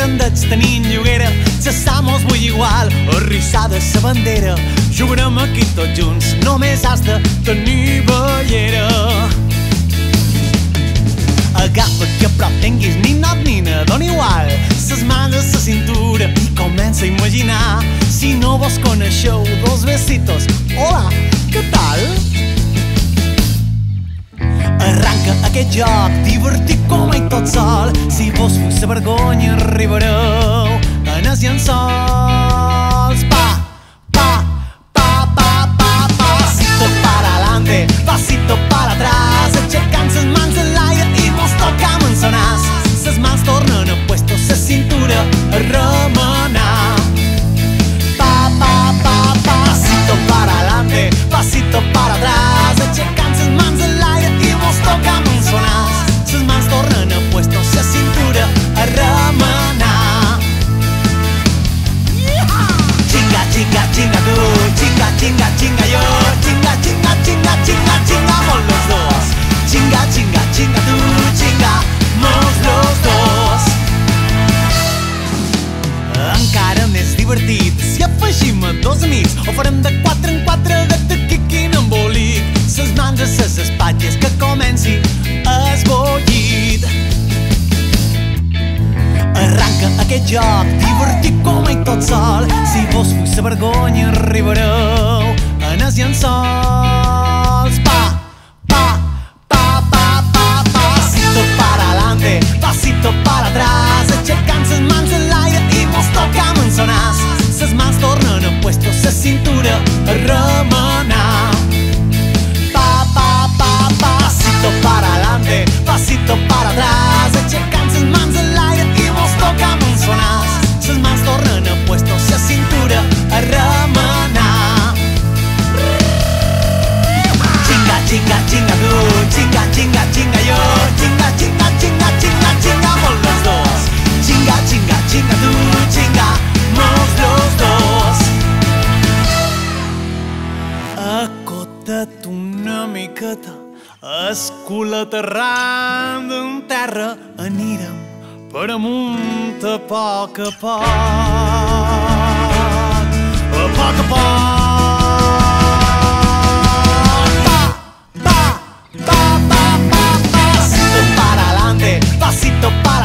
grandets tenint lloguera, s'estamos vull igual, arrissada sa bandera. Jugarem aquí tots junts, només has de tenir bellera. Agafa't que a prop tinguis ninot nina, dona igual, ses mans a sa cintura i comença a imaginar. Si no vos coneixeu, dos besitos, hola, què tal? Arranca aquest joc, divertit com ell tot sol. Si vos fuig sa vergonya, arribareu en els llençols. Pasito para adelante, pasito para atrás, aixecant ses mans en l'aire i mos tocam en son nas. Ses mans tornen a puesto, sa cintura a remenar. Pasito para adelante, pasito para atrás, aixecant ses mans en l'aire i mos tocam en son nas. Ses mans tornen a puesto, sa cintura a remenar. Chinga, chinga, chinga tu, chinga, chinga, chinga yo, chinga, chinga, chinga, chinga, chingamos los dos. Chinga, chinga, chinga tu, chingamos los dos. Encara més divertit si afegim a dos amics, o farem de 4 en 4 de quiquin embolic. Ses mans a ses espatlles, que comenci esbollit. Arranca aquest joc, divertit com ell tot sol. Si vos fuig sa vergonya, arribareu en els llençols. Pasito para adelante, pasito para atrás, aixecant ses mans en l'aire i mos tocam en son nas. Ses mans tornen a puesto, sa cintura a remenar. Pasito para adelante, pasito para atrás, aixecant ses mans en l'aire i mos tocam en son nas. Ses mans tornen a puesto, sa cintura a remenar. Chinga, chinga, chinga tu, chinga, chinga, chinga yo, chinga, chinga, chinga, chinga, chingamos los dos. Chinga, chinga, chinga tu, chingamos los dos. Acota't una miqueta, es cul aterrant en terra, anirem per amunt a poc a poc. A poc a poc. Pasito para adelante, pasito para